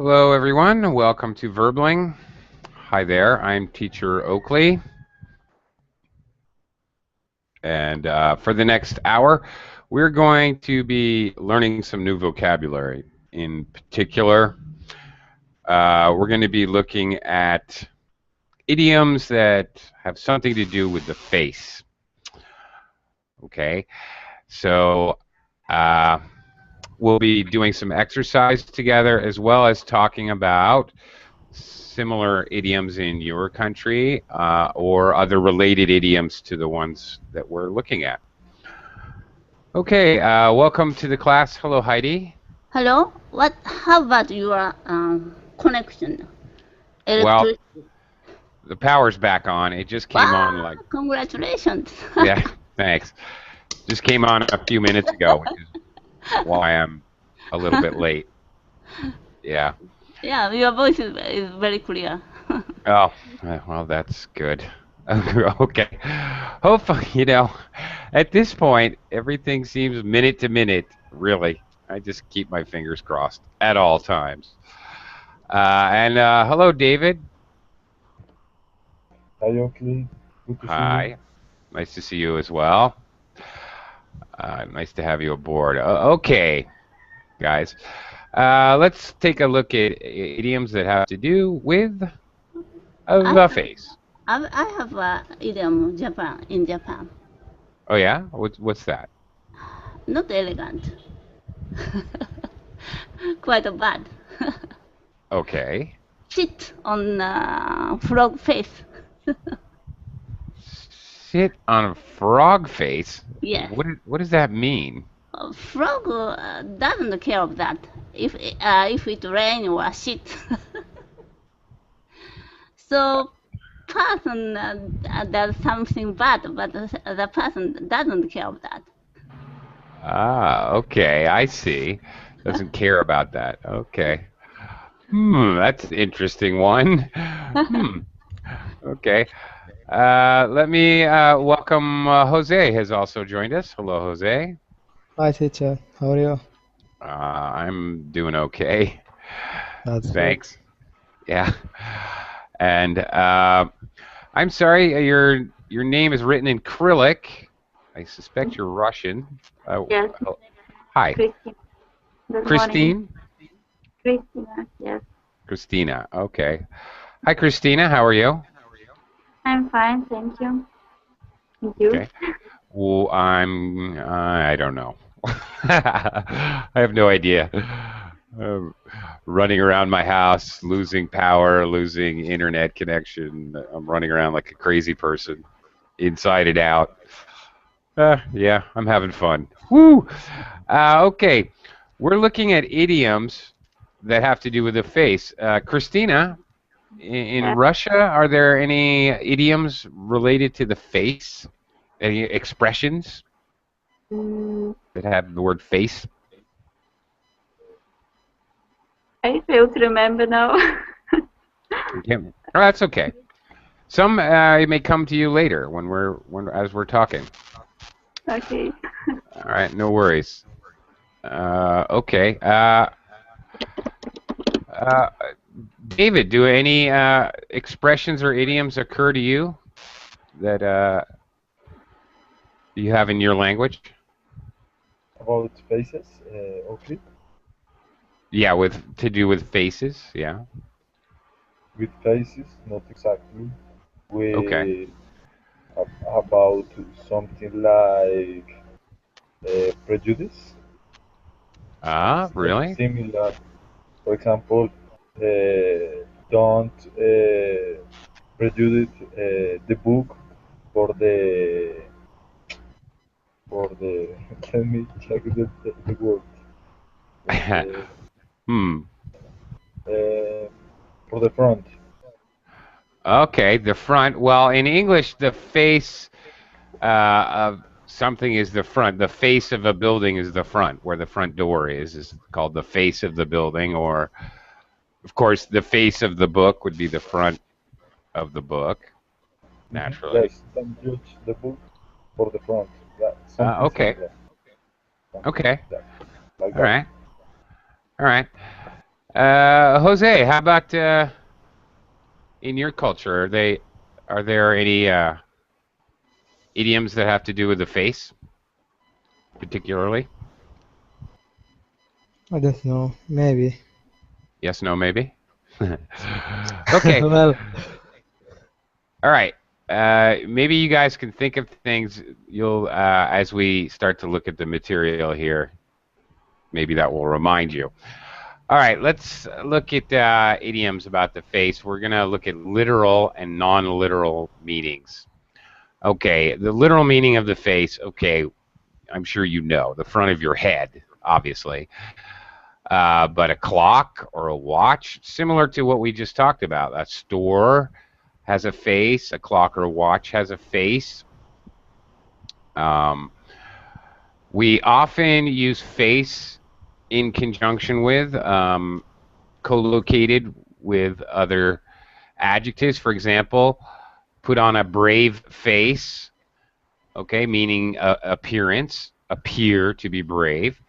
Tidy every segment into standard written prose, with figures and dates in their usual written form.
Hello, everyone. Welcome to Verbling. Hi there. I'm teacher Oakley. And for the next hour, we're going to be learning some new vocabulary. In particular, we're going to be looking at idioms that have something to do with the face. Okay, so we'll be doing some exercise together as well as talking about similar idioms in your country or other related idioms to the ones that we're looking at. Okay, welcome to the class. Hello, Heidi. Hello. How about your connection? Well, Electric. the power's back on. It just came on Wow! like, Congratulations. yeah, thanks. Just came on a few minutes ago, which is why I'm a little bit late. Yeah. Yeah, your voice is very clear. Oh, well, that's good. Okay. Hopefully, at this point, everything seems minute to minute, really. I just keep my fingers crossed at all times. And hello, David. Hi, Oakley. Good to see you. Hi. Nice to see you as well. Nice to have you aboard. Okay, guys. Let's take a look at idioms that have to do with I the face. I have a idiom in Japan. Oh, yeah? What's that? Not elegant. Quite bad. Okay. Sit on frog face. Sit on a frog face? Yes. What does that mean? Frog doesn't care of that. If it rain or shit. So person does something bad, but the person doesn't care of that. Ah, okay, I see. Doesn't care about that. Okay. That's an interesting one. Okay. Let me welcome Jose has also joined us. Hello, Jose. Hi, teacher. How are you? I'm doing okay. That's good. Thanks. Yeah. And I'm sorry, your name is written in Cyrillic. I suspect you're Russian. Yes, Hi, Christine. Good morning. Christine. Christina, yes. Christina. Okay. Hi, Christina. How are you? I'm fine, thank you. And you? Okay. Well, I don't know. I have no idea. Running around my house, losing power, losing internet connection. I'm running around like a crazy person, inside and out. Yeah, I'm having fun. Woo! Okay, we're looking at idioms that have to do with the face. Christina, in Yes. Russia, are there any idioms related to the face? Any expressions Mm, that have the word face? I fail to remember now. Yeah. Oh, that's okay. Some may come to you later as we're talking. Okay. All right, no worries. Okay. Uh, David, do any expressions or idioms occur to you that you have in your language? About faces, Oakley, Yeah, with to do with faces. Yeah. with faces, not exactly. Okay. We about something like prejudice, Really? similar. For example, don't prejudice the book for the. Let me check the word. Uh, Hmm. uh, for the front. Okay, the front. Well, in English, the face of something is the front. The face of a building is the front, where the front door is called the face of the building. Or, of course, the face of the book would be the front of the book, naturally. Yes, don't judge the book for the front. That something Okay. similar, something Okay. like All that. right. All right. Jose, how about in your culture? Are there any idioms that have to do with the face, particularly? I don't know. Maybe. Yes, no, maybe. Okay. Well, All right. Maybe you guys can think of things you'll as we start to look at the material here. Maybe that will remind you. All right, let's look at idioms about the face. We're going to look at literal and non-literal meanings. Okay, the literal meaning of the face, okay, I'm sure you know, the front of your head, obviously. But a clock or a watch, similar to what we just talked about. A store has a face, a clock or a watch has a face. We often use face in conjunction with, co-located with other adjectives. For example, put on a brave face, okay, meaning appearance, appear to be brave.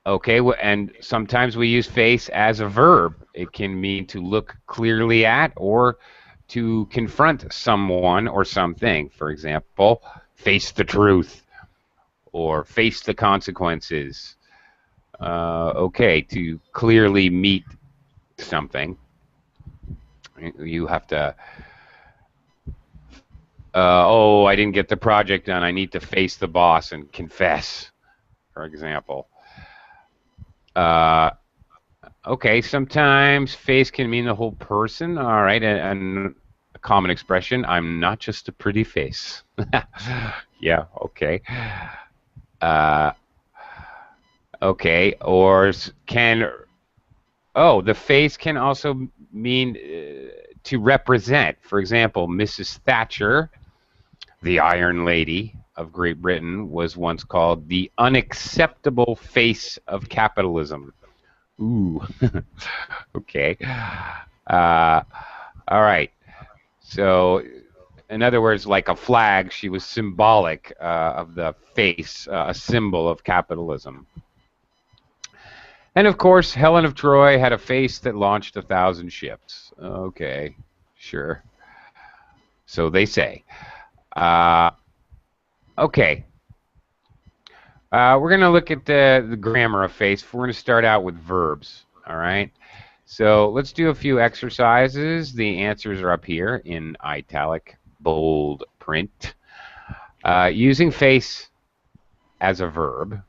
Okay, and sometimes we use face as a verb. It can mean to look clearly at or to confront someone or something. For example, face the truth or face the consequences. Okay, to clearly meet something, you have to, oh, I didn't get the project done. I need to face the boss and confess, for example. Okay, sometimes face can mean the whole person. All right, and a common expression, I'm not just a pretty face. Yeah, okay. Okay, or the face can also mean to represent. For example, Mrs. Thatcher, the Iron Lady of Great Britain, was once called the unacceptable face of capitalism. Ooh, okay. All right. So, in other words, like a flag, she was symbolic of the face, a symbol of capitalism. And of course, Helen of Troy had a face that launched 1,000 ships. Okay, sure. So they say. Okay. We're going to look at the grammar of face. We're going to start out with verbs. All right. So let's do a few exercises. The answers are up here in italic, bold print. Using face as a verb.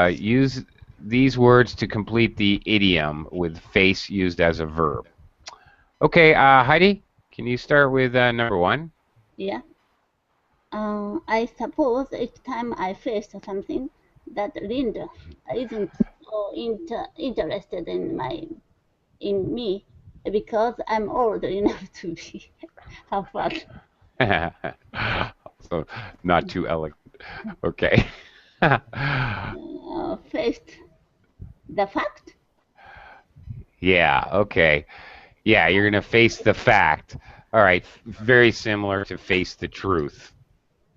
Use these words to complete the idiom with face used as a verb. Okay, Heidi, can you start with number one? Yeah. I suppose each time I face something that Linda isn't so interested in me because I'm old enough to be have fun. So not too elegant. Okay. Faced the fact. Yeah, okay. Yeah, you're going to face the fact. All right, very similar to face the truth.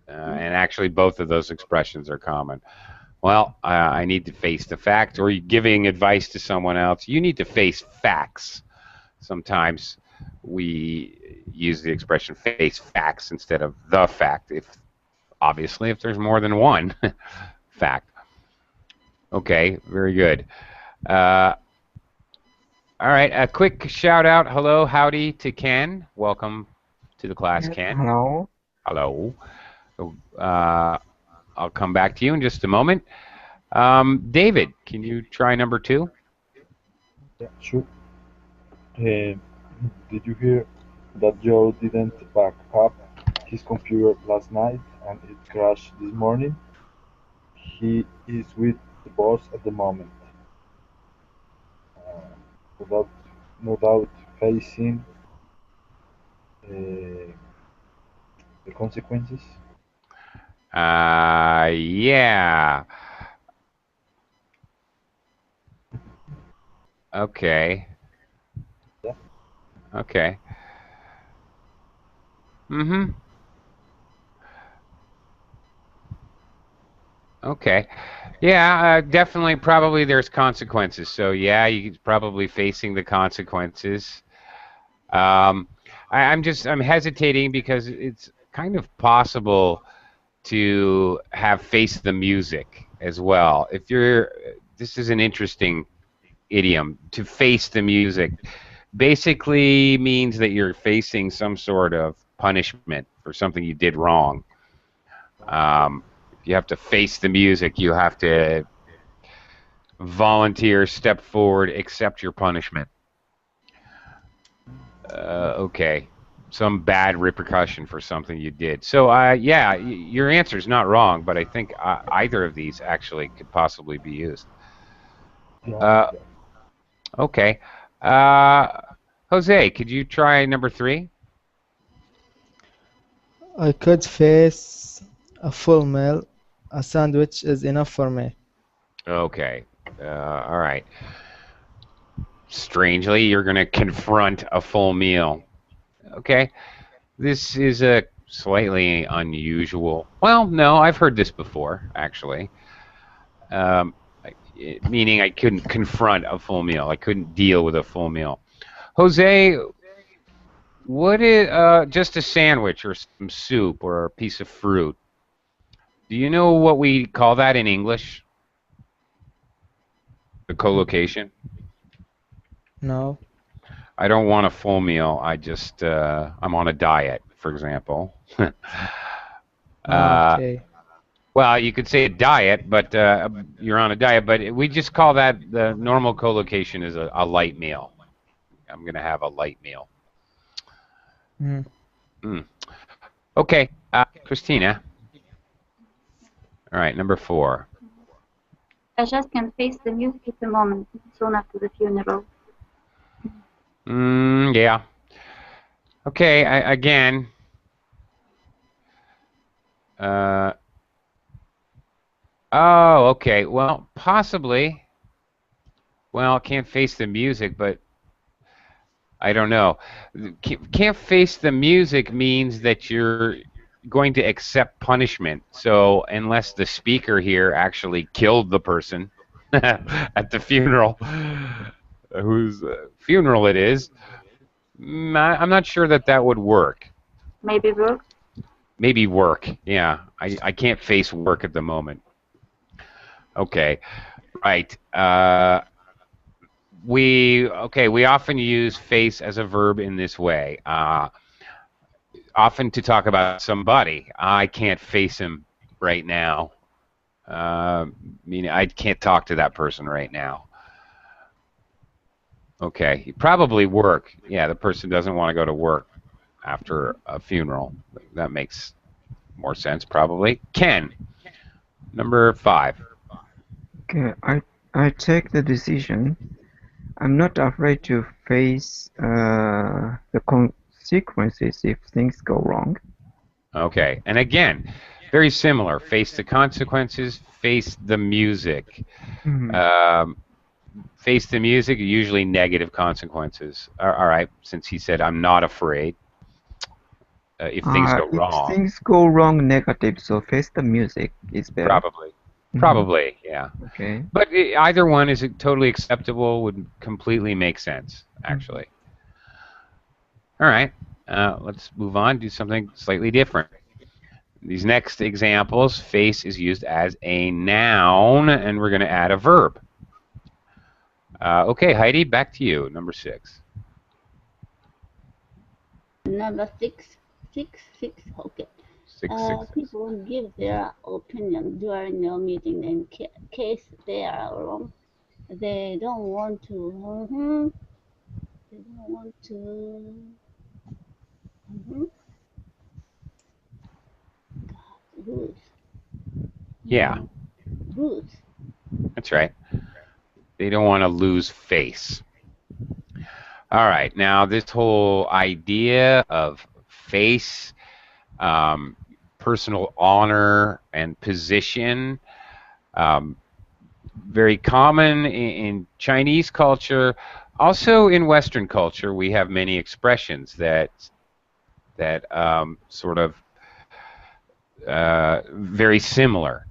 And actually, both of those expressions are common. Well, I need to face the fact, or you're giving advice to someone else. You need to face facts. Sometimes we use the expression face facts instead of the fact, obviously if there's more than one fact. Okay, very good. All right, a quick shout out, hello, howdy to Ken. Welcome to the class, Yes, Ken. hello. Hello. I'll come back to you in just a moment. David, can you try number two? Yeah, sure. Did you hear that Joe didn't back up his computer last night and it crashed this morning? He is with the boss at the moment, without no doubt facing uh, the consequences. Yeah. Okay. Yeah. Okay. Mm-hmm. Okay. Yeah, definitely. Probably there's consequences. So yeah, you're probably facing the consequences. Um, I'm hesitating because it's kind of possible to have face the music as well. If you're, this is an interesting idiom, to face the music. Basically means that you're facing some sort of punishment for something you did wrong. If you have to face the music, you have to volunteer, step forward, accept your punishment. Okay. Some bad repercussion for something you did. So, yeah, your answer is not wrong, but I think either of these actually could possibly be used. Yeah, Uh, yeah. okay. Uh, Jose, could you try number three? I could face a full meal. A sandwich is enough for me. Okay. All right. Strangely, you're going to confront a full meal. Okay. This is a slightly unusual. Well, no, I've heard this before, actually. Um, Meaning I couldn't confront a full meal. I couldn't deal with a full meal. Jose, what is just a sandwich or some soup or a piece of fruit? Do you know what we call that in English? The collocation? No. I don't want a full meal. I just I'm on a diet, for example. Ah, uh, okay. well, you could say a diet, but you're on a diet. But we just call that the normal collocation is a light meal. I'm gonna have a light meal. Hmm. Mm. Okay, Christina. All right, number four. I just can't face the music at the moment, soon after the funeral. Yeah. Okay, again. Uh, oh, okay. Well, possibly. Well, can't face the music, but I don't know. Can't face the music means that you're going to accept punishment. So, unless the speaker here actually killed the person at the funeral, whose funeral it is, I'm not sure that that would work. Maybe work? Maybe work. Yeah, I can't face work at the moment. Okay, right. We often use face as a verb in this way. Often to talk about somebody. I can't face him right now. Uh, Meaning I can't talk to that person right now. Okay, probably work. Yeah, the person doesn't want to go to work after a funeral. That makes more sense, probably. Ken, number five. Okay, I take the decision. I'm not afraid to face the consequences if things go wrong. Okay, and again, very similar. Face the consequences. Face the music. Mhm. Um, Face the music. Usually negative consequences. All right, since he said I'm not afraid. If things go If wrong, things go wrong, negative, so face the music is better. probably. Mhm. Probably, yeah. Okay. But either one is totally acceptable, would completely make sense, Mhm. actually. All right, let's move on, do something slightly different. These next examples, face is used as a noun, and we're going to add a verb. Okay, Heidi, back to you, number six. Number six, six. Okay. Six, six, six. People give their opinion during a meeting in case they are wrong. They don't want to. They don't want to. Mhm. Lose. Yeah, Lose. that's right. They don't want to lose face. All right, now this whole idea of face, um, personal honor, and position, um, very common in Chinese culture. Also in Western culture, we have many expressions that sort of very similar.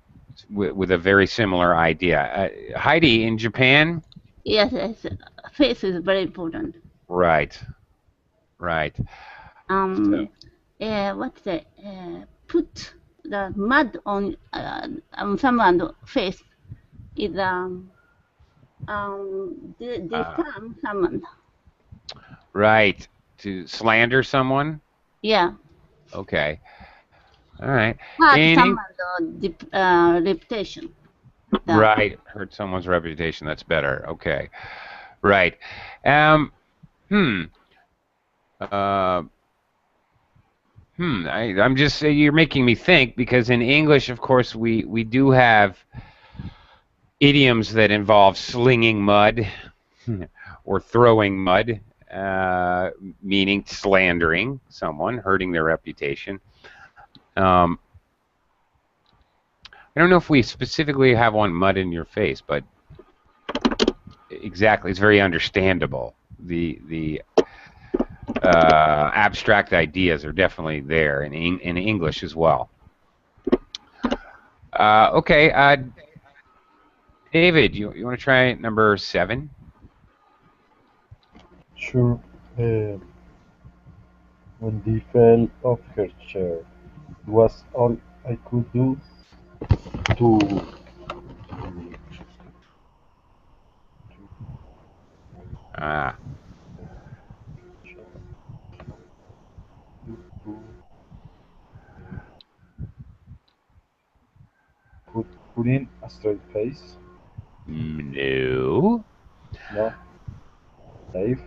with a very similar idea. Heidi, in Japan? Yes, yes. Face is very important. Right, right. So, What's the put the mud on someone's face is defame someone. right. To slander someone? Yeah, Okay. All right. hurt In someone's reputation. right, hurt someone's reputation. That's better. Okay. Right. Um. Hmm. Uh. I'm just you're making me think because in English, of course, we do have idioms that involve slinging mud or throwing mud, uh, meaning slandering someone, hurting their reputation. Um, I don't know if we specifically have one mud in your face, but exactly, it's very understandable. The abstract ideas are definitely there in English as well. Okay, David, you want to try number 7? Sure. Uh, when Dee fell off her chair, it was all I could do to Ah, put, put in a straight face. no. No, Dave.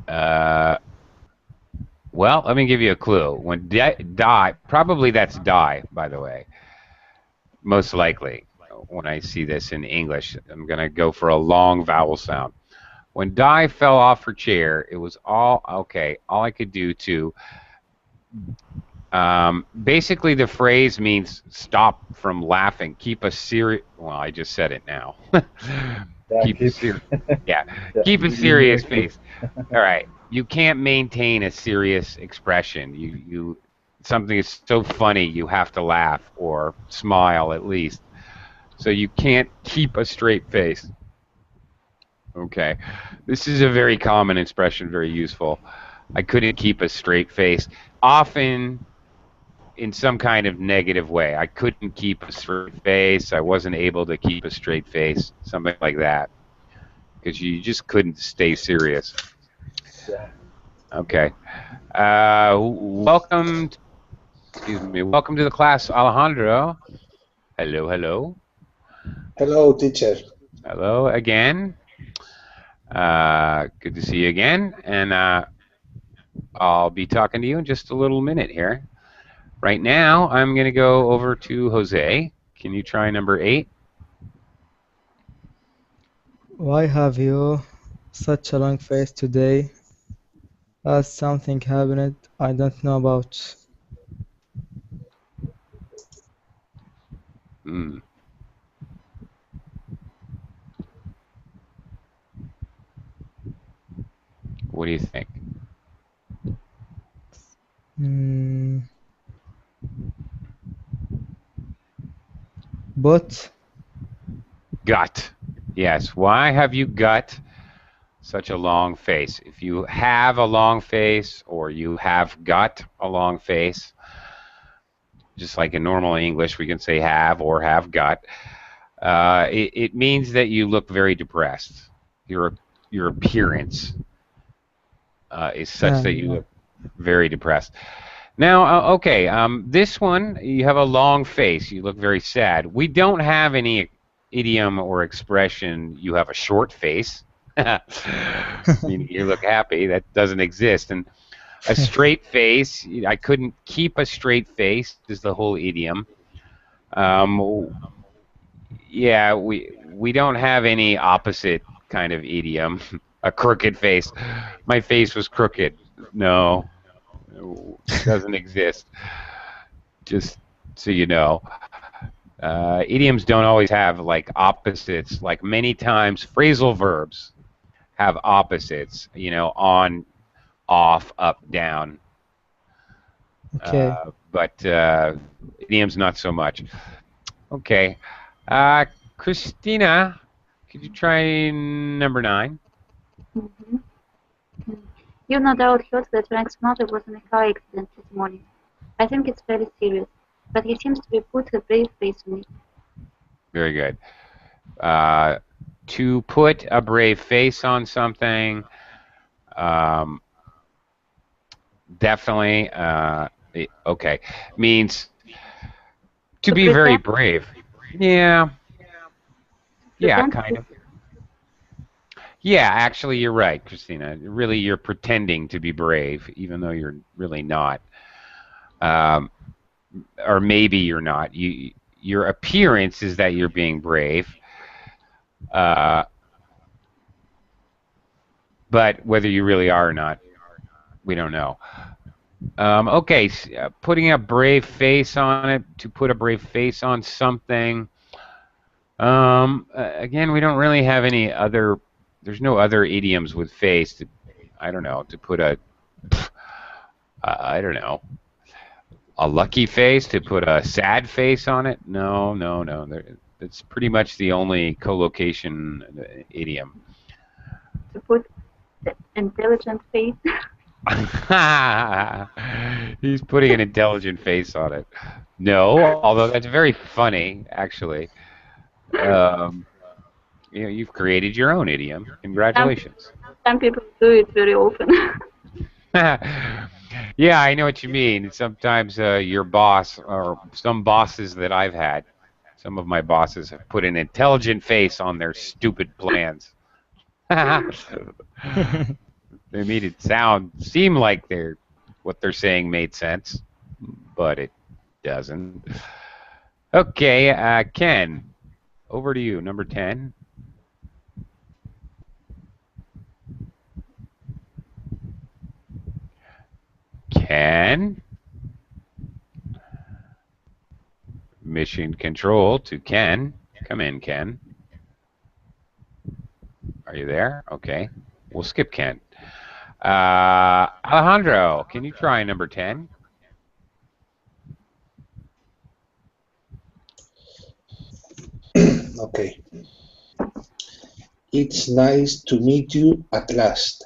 Uh, well, let me give you a clue. When die, probably that's die, by the way. Most likely, when I see this in English, I'm going to go for a long vowel sound. When Di fell off her chair, it was all okay. All I could do to basically the phrase means stop from laughing. Keep a serious. Well, I just said it now. Yeah, keep a keep. serious. Yeah, Yeah, keep a you serious need to keep. face. All right, you can't maintain a serious expression. You something is so funny you have to laugh or smile at least. So you can't keep a straight face. Okay. This is a very common expression, very useful. I couldn't keep a straight face. Often in some kind of negative way. I couldn't keep a straight face. I wasn't able to keep a straight face. Something like that. Because you just couldn't stay serious. Yeah. Okay. Welcome. Excuse me. Welcome to the class, Alejandro. Hello, hello. Hello, teacher. Hello again. Good to see you again. And I'll be talking to you in just a little minute here. Right now, I'm going to go over to Jose. Can you try number 8? Why have you such a long face today? Has something happened I don't know about? Hmm. What do you think? Hmm. But Gut. Yes. Why have you got such a long face? If you have a long face or you have got a long face, just like in normal English, we can say have or have got. It means that you look very depressed. Your appearance is such that you yeah, look very depressed. Now, okay, this one, you have a long face. You look very sad. We don't have any idiom or expression, you have a short face, meaning you look happy. That doesn't exist. And a straight face, I couldn't keep a straight face, is the whole idiom. Um, yeah, we don't have any opposite kind of idiom. A crooked face. My face was crooked. No, doesn't exist. Just so you know. Idioms don't always have like opposites. Like many times, phrasal verbs have opposites. On, off, up, down. okay. But idioms not so much. Okay. Christina, could you try number 9? Mm-hmm. You no doubt heard that Frank's mother was in a car accident this morning. I think it's very serious, but he seems to be put a brave face on it. Very good. To put a brave face on something, um, definitely, okay, means to To be very pretend, brave. Yeah, yeah, pretend kind to, of. Yeah, actually, you're right, Christina. Really, you're pretending to be brave, even though you're really not. Um, or maybe you're not. Your appearance is that you're being brave, uh, but whether you really are or not, we don't know. Okay, putting a brave face on it, to put a brave face on something. Again, we don't really have any other. There's no other idioms with face. I don't know. To put a, I don't know, a lucky face. To put a sad face on it. No, no, no. It's pretty much the only collocation idiom. to put the intelligent face. He's putting an intelligent face on it. No, although that's very funny, actually. Um, you've created your own idiom. Some, Congratulations. some people do it very often. Yeah, I know what you mean. Sometimes your boss, or some bosses that I've had, some of my bosses have put an intelligent face on their stupid plans. They made it seem like what they're saying made sense, but it doesn't. Okay, Ken, over to you, number 10. Ken, mission control to Ken. Come in, Ken. Are you there? Okay, we'll skip Ken. Alejandro, can you try number 10? Okay. It's nice to meet you at last,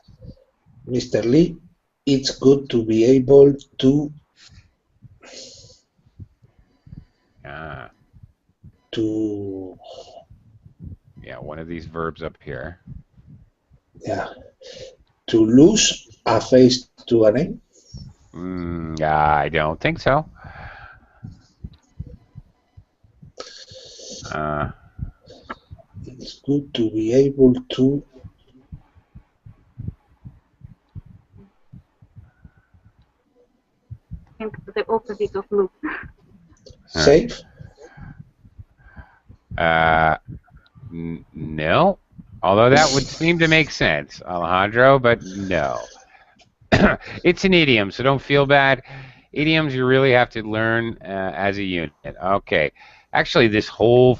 Mr. Lee. It's good to be able Uh, to yeah, one of these verbs up here. yeah to lose a face to a name. I don't think so. It's good to be able to Think the opposite of look. save. No. Although that would seem to make sense, Alejandro, but no. It's an idiom, so don't feel bad. Idioms you really have to learn as a unit. Okay. Actually, this whole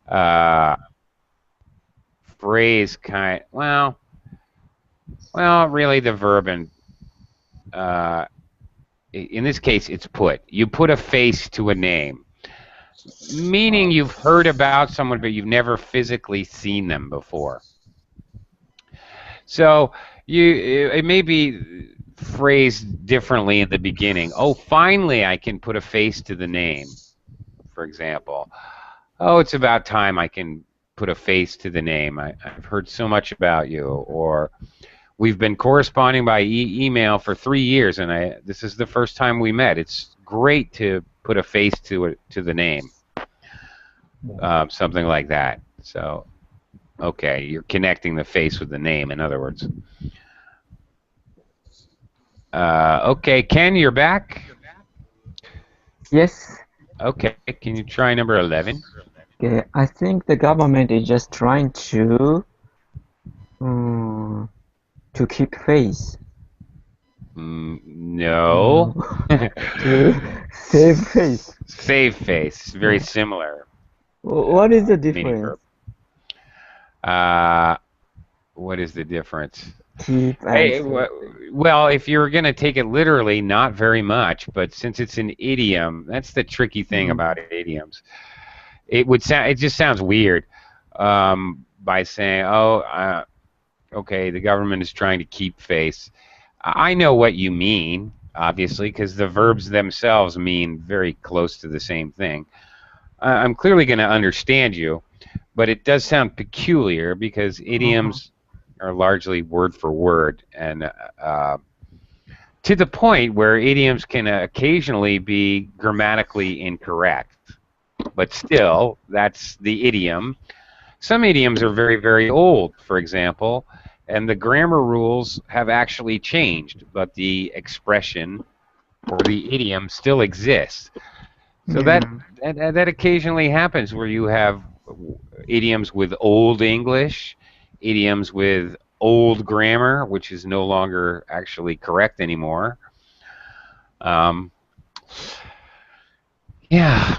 uh, phrase really the verb and in this case, it's put. You put a face to a name, meaning you've heard about someone, but you've never physically seen them before. So it may be phrased differently in the beginning. Oh, finally, I can put a face to the name, for example. Oh, it's about time I can put a face to the name. I've heard so much about you. Or we've been corresponding by email for 3 years, and this is the first time we met. It's great to put a face to the name, something like that. So, okay, you're connecting the face with the name. In other words. Okay, Ken, you're back. Yes. Okay, can you try number 11? Okay, I think the government is just trying to keep face. No. To save face. Save face. Very similar. What is the Meaning difference? verb. What is the difference? Keep Hey, and well, if you're going to take it literally, not very much. But since it's an idiom, that's the tricky thing about idioms. it just sounds weird by saying, oh, okay, the government is trying to keep face. I know what you mean, obviously, because the verbs themselves mean very close to the same thing. I'm clearly going to understand you, but it does sound peculiar because idioms are largely word for word, and to the point where idioms can occasionally be grammatically incorrect. But still, that's the idiom. Some idioms are very, very old, for example, and the grammar rules have actually changed, but the expression or the idiom still exists. So Yeah. that occasionally happens where you have idioms with old English, idioms with old grammar, which is no longer actually correct anymore. Um, yeah.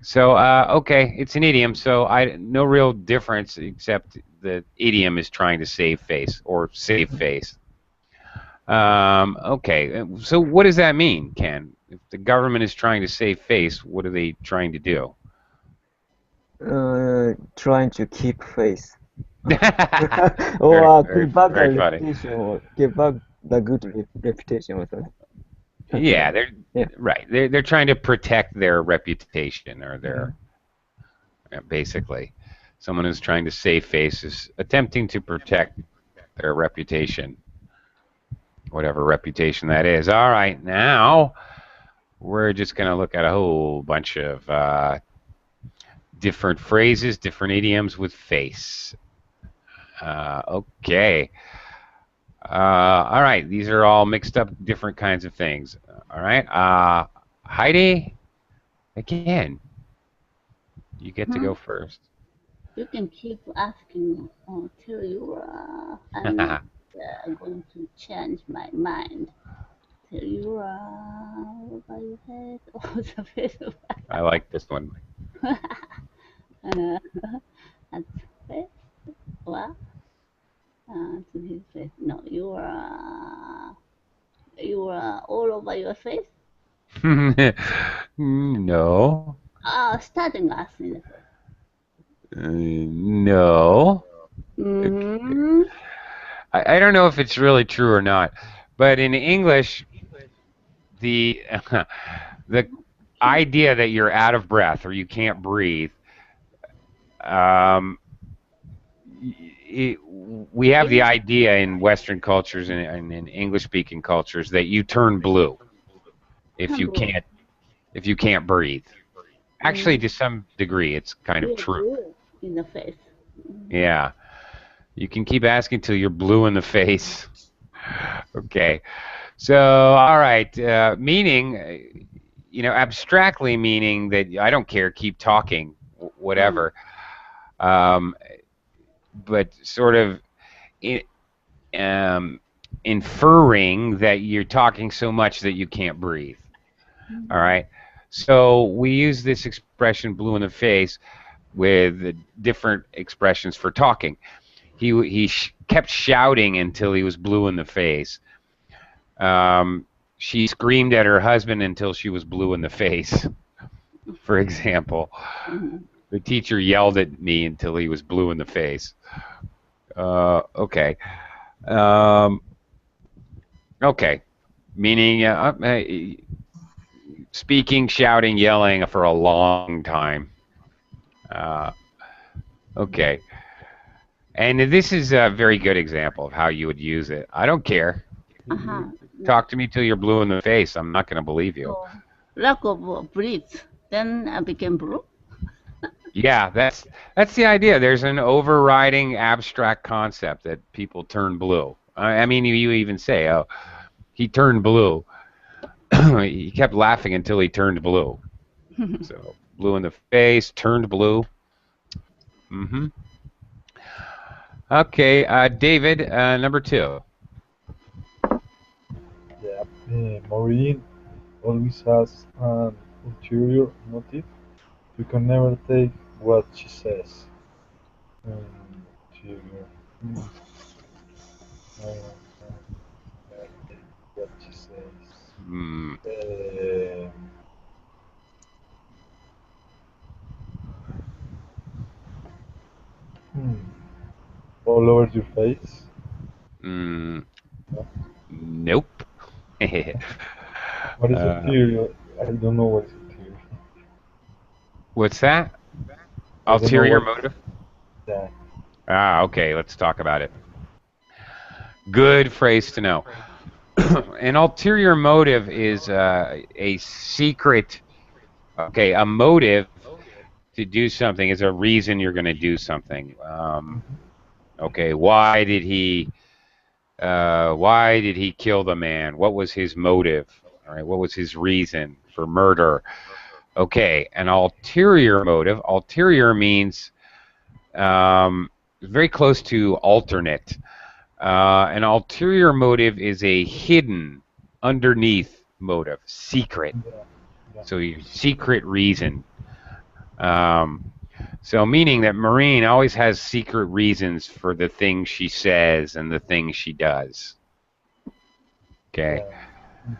So okay, it's an idiom. So no real difference except the idiom is trying to save face or save face. Okay. So what does that mean, Ken? If the government is trying to save face, what are they trying to do? Trying to keep face. Very, Or very, keep back the very funny. reputation, or keep back the good reputation, or something Yeah, like that. they're Yeah. right. They're trying to protect their reputation or their basically someone who's trying to save face is attempting to protect their reputation, whatever reputation that is. All right, now we're just going to look at a whole bunch of different phrases, different idioms with face. Okay. All right, these are all mixed up different kinds of things. All right. Heidi, again, you get to Hmm? go first. You can keep asking until I'm not going to change my mind. Till you are over your head or the face of I like this one. uh, at face. What? To his face. No, you are all over your face. No. Starting us in the face. No. Mm-hmm. I don't know if it's really true or not, but in English, the the idea that you're out of breath or you can't breathe, um, we have the idea in Western cultures and in English-speaking cultures that you turn blue if you Humble. can't breathe. Actually, Mm, to some degree, it's kind of you're true. blue in the face. Yeah, you can keep asking till you're blue in the face. Okay. So, all right, meaning, abstractly meaning that I don't care, keep talking, Mm. whatever. Um, but sort of in, inferring that you're talking so much that you can't breathe. All right. So we use this expression "blue in the face" with different expressions for talking. He kept shouting until he was blue in the face. She screamed at her husband until she was blue in the face, for example. Mm-hmm. The teacher yelled at me until he was blue in the face. Okay. Um, okay. Meaning speaking, shouting, yelling for a long time. Uh, okay. And this is a very good example of how you would use it. I don't care. Uh-huh. Talk to me till you're blue in the face. I'm not going to believe you. So, lack of breath. Then I became blue. Yeah, that's the idea. There's an overriding abstract concept that people turn blue. I mean, you even say, "Oh, he turned blue." He kept laughing until he turned blue. So, blue in the face, turned blue. Hmm. Okay, David, number two. Yeah. Maureen always has an ulterior motive. You can never take what she says. Ulterior. Uh, never take what she says. Hmm. Uh, all over your face? Mm, No? nope. What is uh, ulterior? I don't know what is ulterior. what's that? I don't know Ulterior what. motive? Yeah. Ah, okay. Let's talk about it. Good phrase to know. An ulterior motive is a secret. Okay, a motive to do something is a reason you're going to do something. Okay, why did he kill the man? What was his motive? All right, what was his reason for murder? Okay, an ulterior motive. Ulterior means very close to alternate. An ulterior motive is a hidden, underneath motive, secret. Yeah. Yeah. So your secret reason. Um, so meaning that Maureen always has secret reasons for the things she says and the things she does. Okay. Yeah.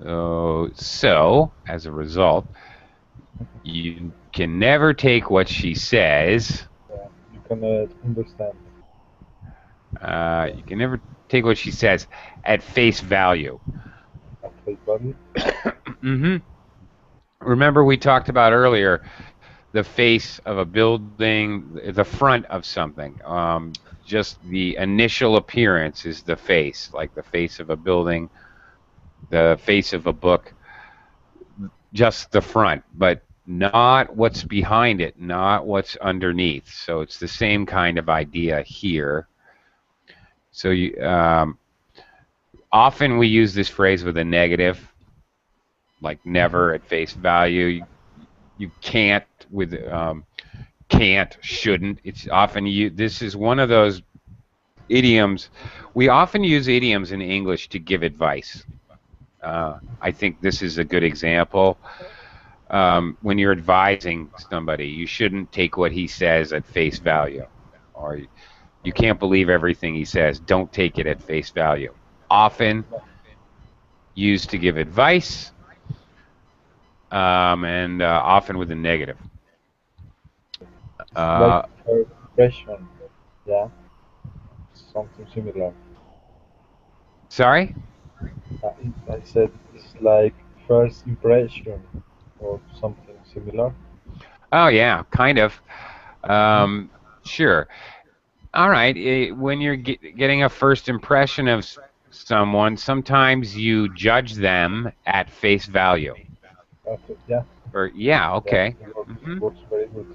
Mhm. So as a result, you can never take what she says. Yeah. You cannot understand. Yeah. You can never take what she says at face value. At face value. hmm Remember, we talked about earlier the face of a building, the front of something. Just the initial appearance is the face, like the face of a building, the face of a book, just the front, but not what's behind it, not what's underneath. So it's the same kind of idea here. So often we use this phrase with a negative, like Mhm. never at face value. You can't with can't, shouldn't. It's often you. This is one of those idioms. We often use idioms in English to give advice. I think this is a good example. When you're advising somebody, you shouldn't take what he says at face value, or you can't believe everything he says. Don't take it at face value. Often used to give advice, and often with a negative. It's like Uh, first impression. Yeah. Something similar. sorry. I said it's like first impression or something similar. Oh yeah, kind of. Hmm. Um, sure. All right. When you're getting a first impression of someone, sometimes you judge them at face value. Okay. Yeah. Or yeah, Yeah. okay. It works. hmm Works very good.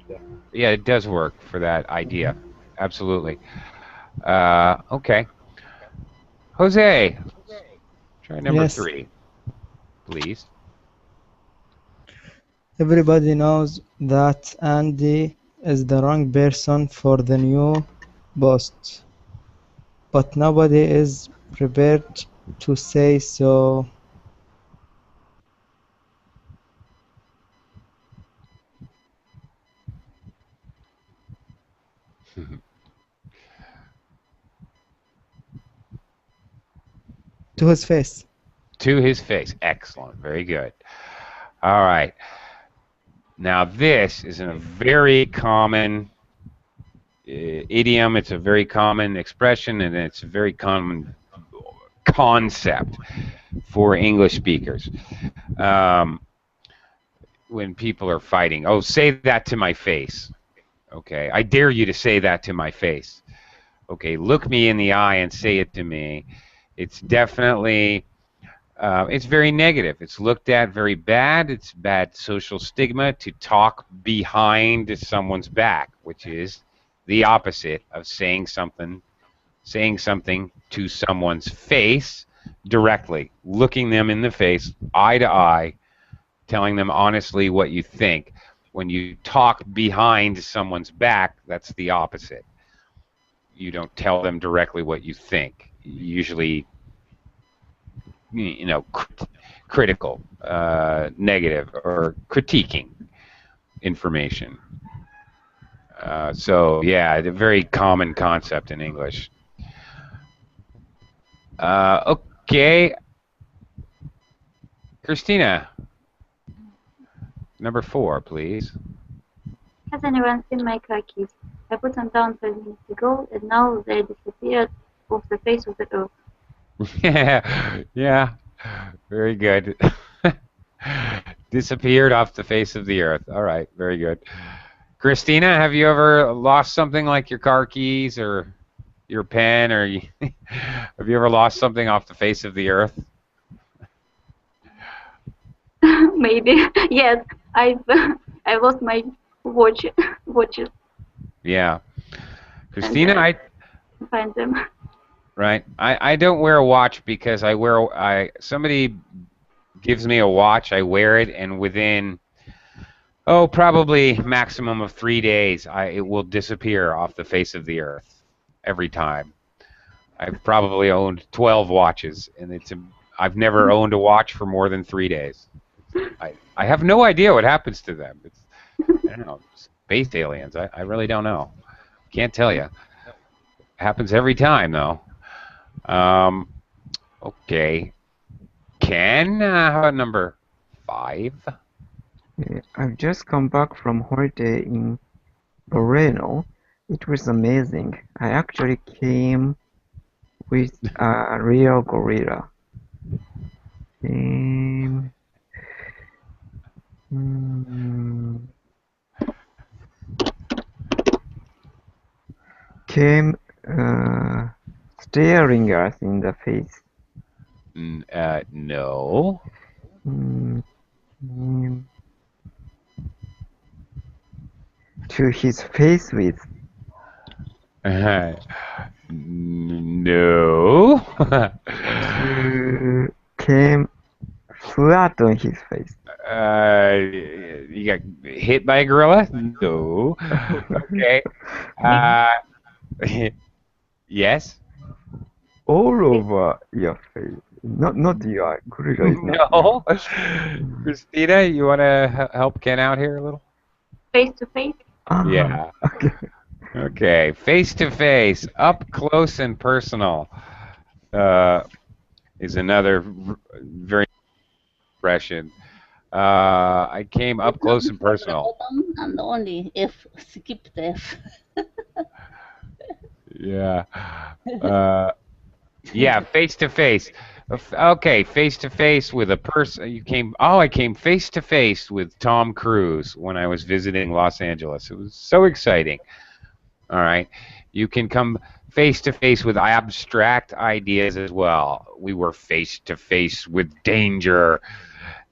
Yeah. Yeah, it does work for that idea. Hmm. Absolutely. Okay. Jose, try number Yes, 3, please. everybody knows that Andy is the wrong person for the new post, but nobody is prepared to say so. To his face. To his face. Excellent. Very good. All right. Now this is a very common idiom. It's a very common expression, and it's a very common concept for English speakers. Um, when people are fighting, oh, say that to my face. Okay, I dare you to say that to my face. Okay, look me in the eye and say it to me. It's definitely, it's very negative. It's looked at very bad. It's bad social stigma to talk behind someone's back, which is the opposite of saying something to someone's face directly, looking them in the face, eye to eye, telling them honestly what you think. When you talk behind someone's back, that's the opposite. You don't tell them directly what you think. Usually, critical, negative, or critiquing information. So yeah, a very common concept in English. Okay, Christina, number 4, please. Has anyone seen my car keys? I put them down 5 minutes ago, and now they disappeared off the face of the earth. Yeah, yeah, very good. Disappeared off the face of the earth. All right, very good. Christina, have you ever lost something like your car keys or your pen, or have you ever lost something off the face of the earth? Maybe. Yes, I've I lost my watches, Yeah, and Christina, I I find them. right. I don't wear a watch because somebody gives me a watch, I wear it, and within probably maximum of 3 days, it will disappear off the face of the earth every time. I've probably owned 12 watches, and I've never owned a watch for more than 3 days. I have no idea what happens to them. I don't know, space aliens. I really don't know. Can't tell you. Happens every time though. Okay. Ken, how about number 5? I've just come back from holiday in Borneo. It was amazing. I actually came with a real gorilla. Um, mm, came staring us in the face. No. Mm, mm, to his face with. No. Came flat on his face. You got hit by a gorilla? No. Okay. Yes. All over your face. Not your gorilla is not your. No. Christina, you want to help Ken out here a little? Face to face. Yeah. Okay. Okay. Face to face, up close and personal, is another very expression. I came up close and personal. Bottom and only F. Skip the F. Yeah. Yeah, face to face. Okay, face to face with a person. I came face to face with Tom Cruise when I was visiting Los Angeles. It was so exciting. All right. You can come face to face with abstract ideas as well. We were face to face with danger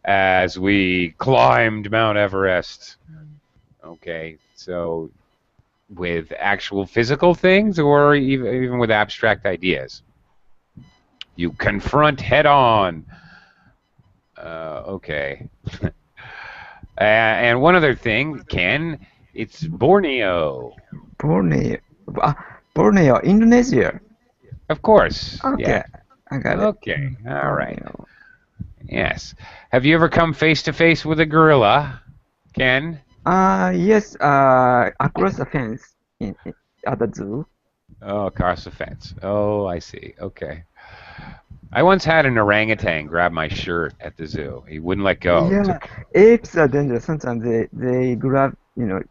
as we climbed Mount Everest. Okay, so with actual physical things or even with abstract ideas. You confront head on. Okay. And one other thing, Ken, it's Borneo. Borneo. Borneo, Indonesia. Of course. Okay, Yeah. I got it. Okay. All right. Borneo. Yes. Have you ever come face to face with a gorilla, Ken? Yes, across the fence at the zoo. Oh, across the fence. Oh, I see. Okay. I once had an orangutan grab my shirt at the zoo. He wouldn't let go. Yeah, apes are dangerous. Sometimes they grab,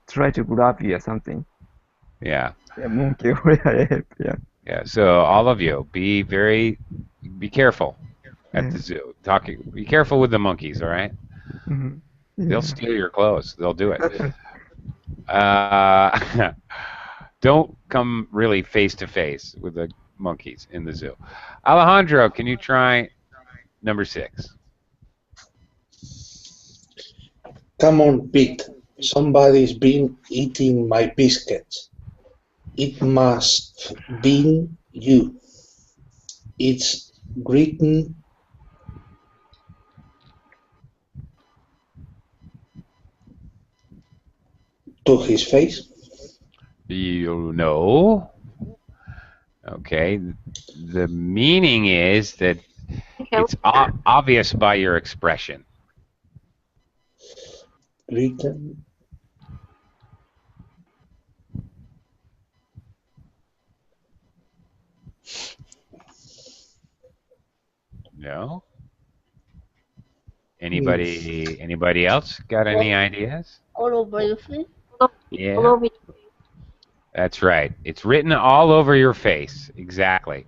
try to grab you or something. Yeah. A monkey or an ape, yeah. Yeah. So all of you, be careful at Yeah. the zoo. Be careful with the monkeys. All right. Mhm. They'll Yeah. steal your clothes. They'll do it. Don't come really face to face with the monkeys in the zoo. Alejandro, can you try number 6? Come on, Pete. Somebody's been eating my biscuits. It must been you. It's written to his face. You know. Okay. The meaning is that it's obvious by your expression. Written. No? Anybody else got any ideas? All over your face. All Yeah. over your face. That's right. It's written all over your face. Exactly.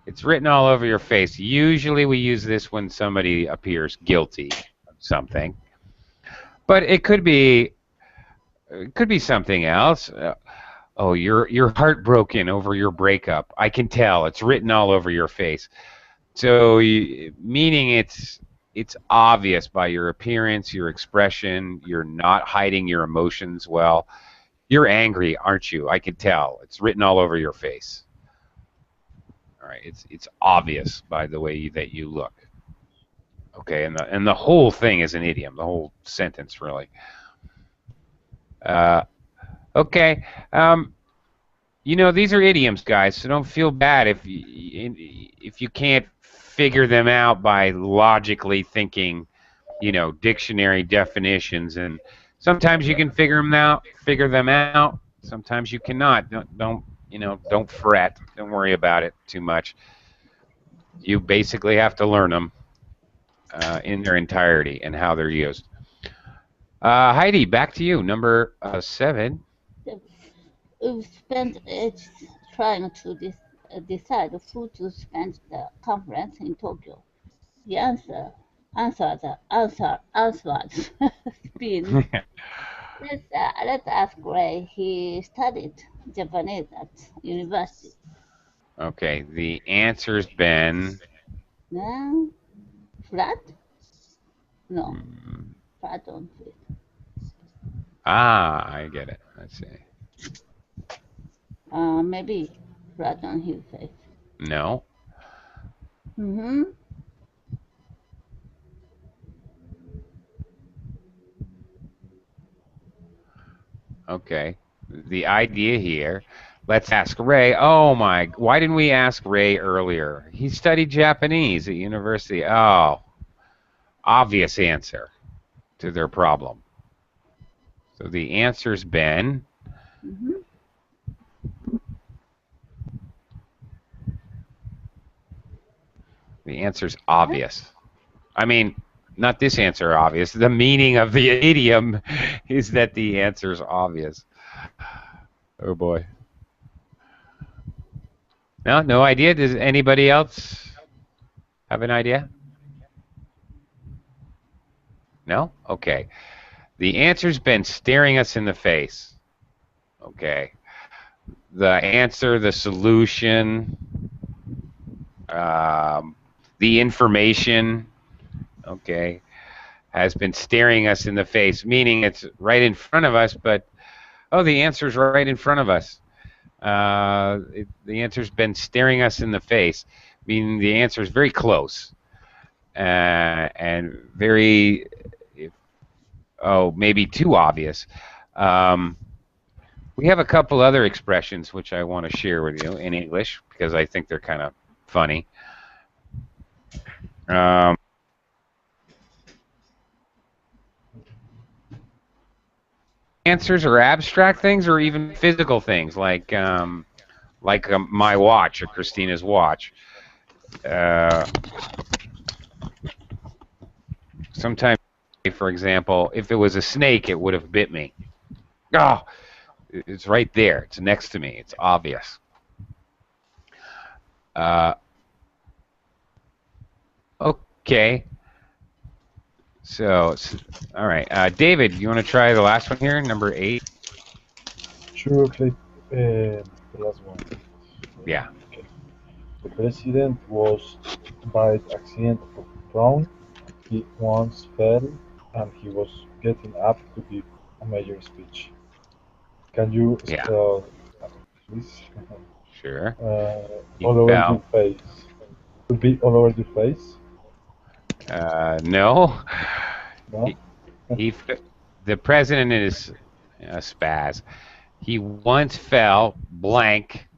It's written all over your face. Usually we use this when somebody appears guilty of something. But it could be something else. Oh, you're heartbroken over your breakup. I can tell. It's written all over your face. So, meaning it's obvious by your appearance, your expression. You're not hiding your emotions well. You're angry, aren't you? I can tell. It's written all over your face. All right. It's obvious by the way that you look. Okay, and the whole thing is an idiom. The whole sentence, really. Uh, okay. These are idioms, guys, so don't feel bad if you can't figure them out by logically thinking, dictionary definitions. And sometimes you can figure them out. Sometimes you cannot. Don't fret. Don't worry about it too much. You basically have to learn them in their entirety and how they're used. Heidi, back to you. Number 7. We spent it trying to decide who to spend the conference in Tokyo. The answered spin. Let's ask Ray. He studied Japanese at university. Okay, the answer's been. No, flat? No, Hmm, flat on fit. I get it. Let's see. Maybe flat on his face. No. Mm-hmm. Okay. The idea here. Let's ask Ray. Oh my! Why didn't we ask Ray earlier? He studied Japanese at university. Oh, obvious answer to their problem. So the answer's been. Mm-hmm. The answer's obvious. I mean, not this answer obvious. The meaning of the idiom is that the answer's obvious. Oh boy. No idea. Does anybody else have an idea? No? Okay. The answer's been staring us in the face. Okay. The answer, the solution, the information, okay, has been staring us in the face, meaning it's right in front of us, but, the answer's right in front of us. The answer's been staring us in the face, meaning the answer's very close and very, maybe too obvious. We have a couple other expressions which I want to share with you in English because I think they're kind of funny. Answers are abstract things or even physical things like my watch or Christina's watch. Sometimes, for example, if it was a snake, it would have bit me. Oh, it's right there. It's next to me. It's obvious. Okay. So, all right. David, you want to try the last one here, number 8? Sure, Clay. The last one. Yeah. Okay. The president was by accident thrown. He once fell and he was getting up to give a major speech. Can you Yeah. spell, please? Sure. He All over your fell. face. Could be all over your face. No. No. The president is a spaz. He once fell blank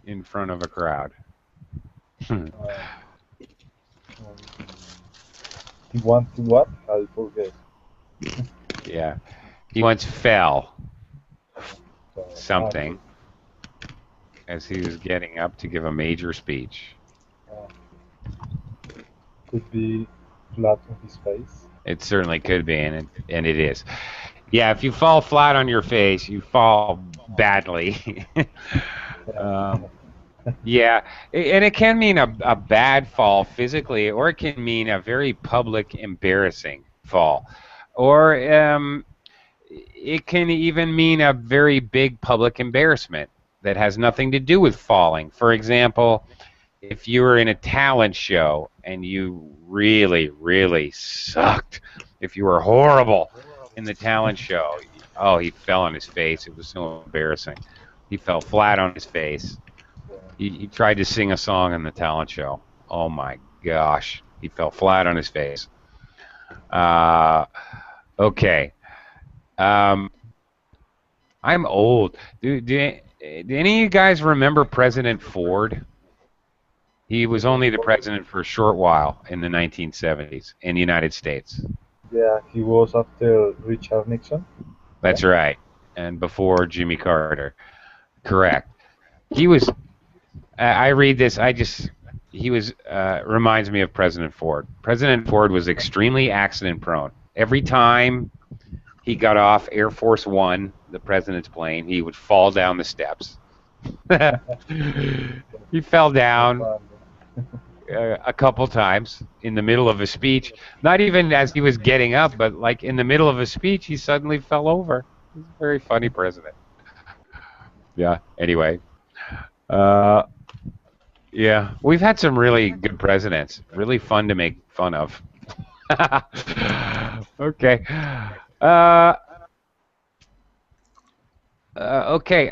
in front of a crowd. He wants to what? I forget. Yeah. He once fell So, something as he was getting up to give a major speech. could be flat on his face. It certainly could be, and it is. Yeah, if you fall flat on your face, you fall badly. um, yeah, and it can mean a bad fall physically, or it can mean a very public, embarrassing fall, or it can even mean a very big public embarrassment that has nothing to do with falling. For example, if you were in a talent show and you really, really sucked, if you were horrible in the talent show, oh, he fell on his face. It was so embarrassing. He fell flat on his face. He tried to sing a song in the talent show. Oh my gosh, he fell flat on his face. Uh, okay. Um, I'm old. Do any of you guys remember President Ford? He was only the president for a short while in the 1970s in the United States. Yeah, he was after Richard Nixon. That's right. And before Jimmy Carter. Correct. He was, I read this, he was, reminds me of President Ford. President Ford was extremely accident prone. Every time he got off Air Force One, the president's plane, he would fall down the steps. He fell down a couple times in the middle of a speech. Not even as he was getting up, but like in the middle of a speech, he suddenly fell over. He's a very funny president. Yeah. Anyway, yeah, we've had some really good presidents. Really fun to make fun of. Okay. Okay.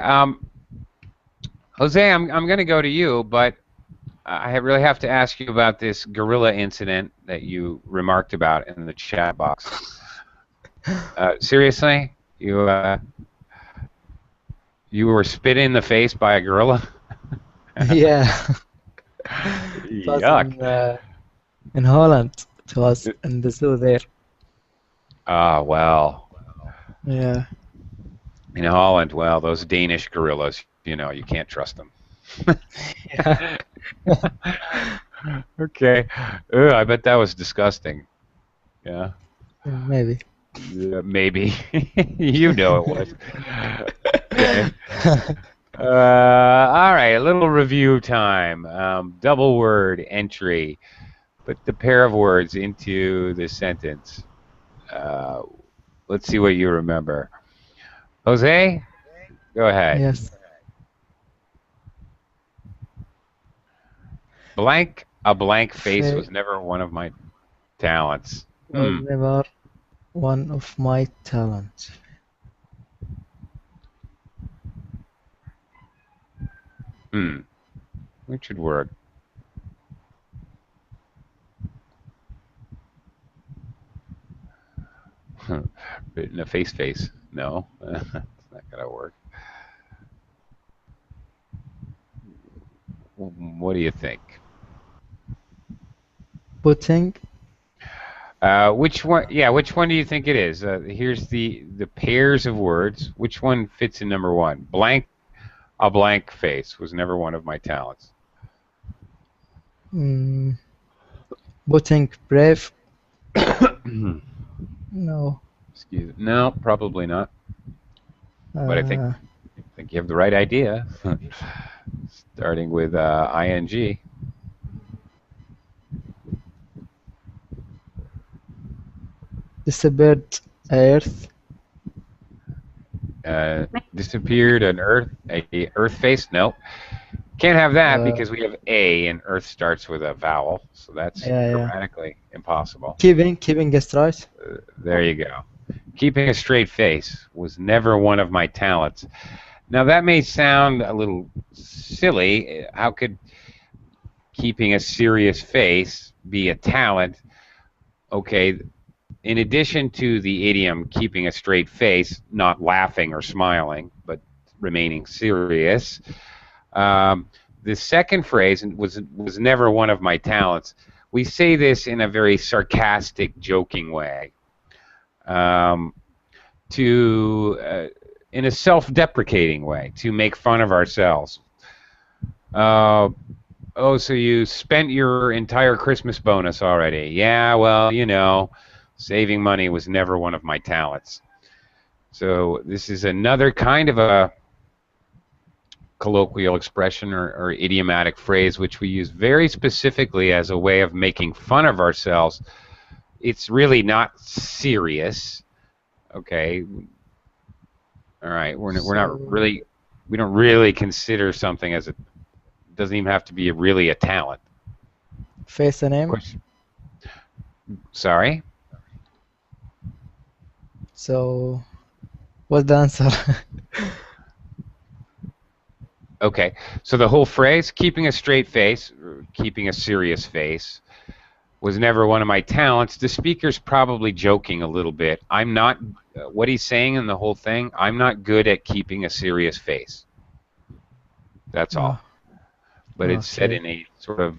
Jose, I'm going to go to you, but really have to ask you about this gorilla incident that you remarked about in the chat box. Seriously, you were spit in the face by a gorilla? Yeah. It was Yuck. in Holland. It was in the zoo there. Ah, well. Yeah. In Holland, well, those Danish gorillas, you can't trust them. Yeah. Okay. I bet that was disgusting. Yeah. Maybe. Maybe. You know it was. Okay. All right, a little review time. Double word entry. Put the pair of words into the sentence. Let's see what you remember. Jose, go ahead. Yes. A blank face was never one of my talents. Was never one of my talents. Which should work. Written a face. No, it's not gonna work. What do you think? Putting. Which one? Yeah, which one do you think it is? Here's the pairs of words. Which one fits in number one? A blank face was never one of my talents. Putting brave. No. Excuse me. No, probably not. But I think you have the right idea. Starting with ing. Disappeared earth. Disappeared an earth face? No. Can't have that because we have a and earth starts with a vowel, so that's grammatically impossible. Keeping a straight. There you go. Keeping a straight face was never one of my talents. Now that may sound a little silly. How could keeping a serious face be a talent? Okay, in addition to the idiom keeping a straight face, not laughing or smiling, but remaining serious, the second phrase was never one of my talents. We say this in a very sarcastic, joking way, in a self-deprecating way, to make fun of ourselves. Oh, so you spent your entire Christmas bonus already? Yeah, well, saving money was never one of my talents. So this is another kind of a colloquial expression or idiomatic phrase which we use very specifically as a way of making fun of ourselves. It's really not serious. Okay. All right. We're not So, really, we don't really consider something as a, doesn't even have to be really a talent. face a name. Question. Sorry. So, what's the answer? Okay. So the whole phrase, keeping a straight face, keeping a serious face, was never one of my talents. The speaker's probably joking a little bit. I'm not, what he's saying in the whole thing, I'm not good at keeping a serious face. That's Oh, all. But it's said okay. in a sort of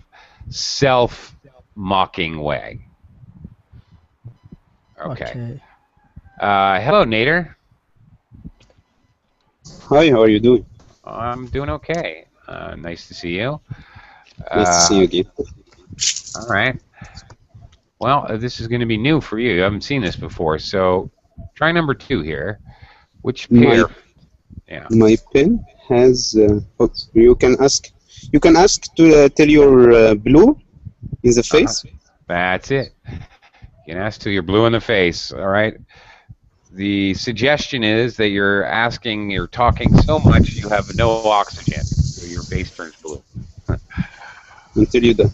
self-mocking way. Okay. Okay. Hello, Nader. Hi, how are you doing? I'm doing okay. Nice to see you. Nice to see you Uh, again. all right. Well, this is going to be new for you. You haven't seen this before. So try number 2 here. Which My pair? Yeah. my pen has. You can ask to tell your blue in the Uh-huh. face. That's it. You can ask till you're blue in the face. All right. The suggestion is that you're talking so much you have no oxygen, so your face turns blue. Until you done.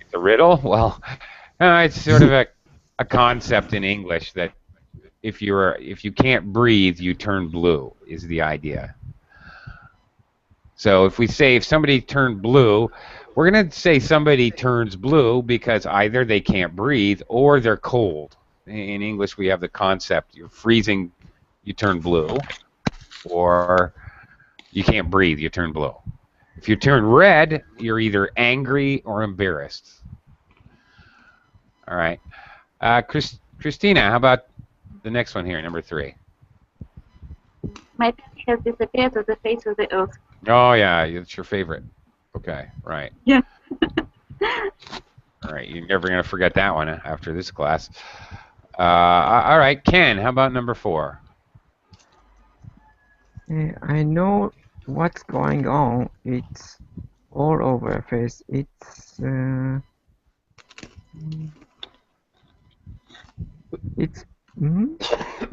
It's a riddle? Well, it's sort of a concept in English that if you can't breathe, you turn blue is the idea. So if we say if somebody turned blue, we're going to say somebody turns blue because either they can't breathe or they're cold. In English, we have the concept you're freezing, you turn blue, or you can't breathe, you turn blue. If you turn red, you're either angry or embarrassed. All right. Christina, how about the next one here, number 3? My pen has disappeared to the face of the earth. Oh, yeah, it's your favorite. Okay, right. Yeah. All right, you're never going to forget that one after this class. All right, Ken, how about number 4? I know what's going on. It's all over your face. It's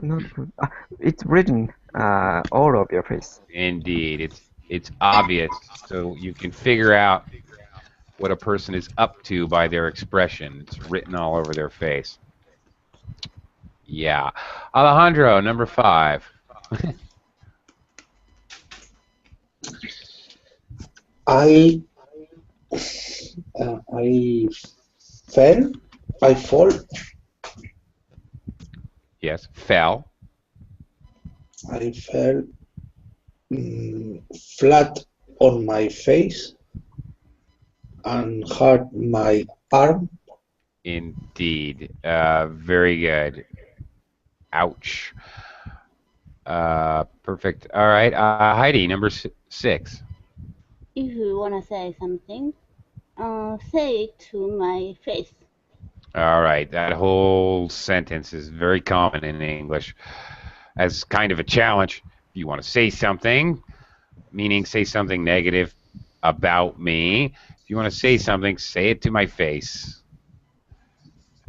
not good. It's written all over your face. Indeed, it's obvious, so you can figure out what a person is up to by their expression. It's written all over their face. Yeah. Alejandro, number 5. I I fell. I fall. Yes, fell. I fell flat on my face and hurt my arm. Indeed. Very good. Ouch. Perfect. All right. Heidi, number 6. If you wanna say something, say it to my face. All right. That whole sentence is very common in English as kind of a challenge. If you want to say something, meaning say something negative about me. If you want to say something, say it to my face.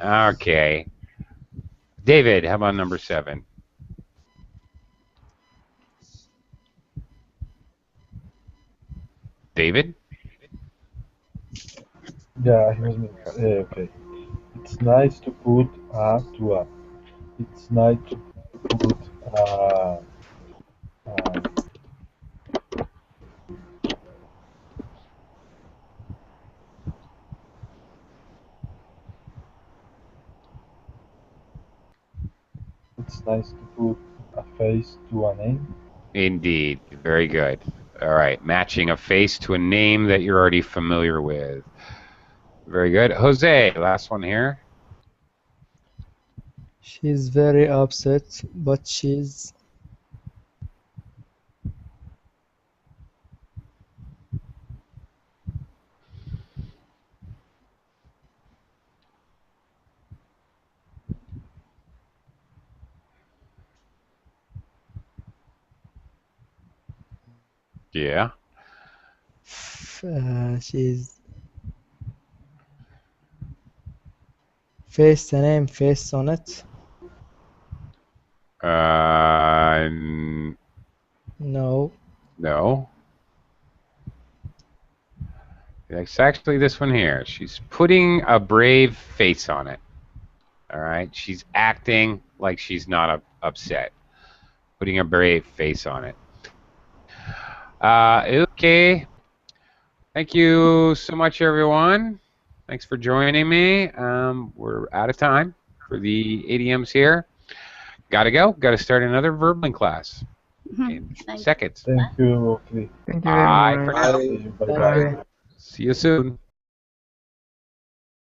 Okay. David, how about number 7? David? Yeah, he was me. Okay. It's nice to put a to a. It's nice to put uh, it's nice to put a face to a name. Indeed. Very good. All right. Matching a face to a name that you're already familiar with. Very good. Jose, last one here. She's very upset, but she's Yeah. She's face the name face on it. No. No. It's actually this one here. She's putting a brave face on it. All right. She's acting like she's not upset. Putting a brave face on it. Okay. Thank you so much, everyone. Thanks for joining me. We're out of time for the idioms here. Gotta go. Gotta start another verbling class in Thank you. seconds. Thank you, Lee. Thank you very Bye for much. now. Bye. Bye Thank bye. you. See you soon.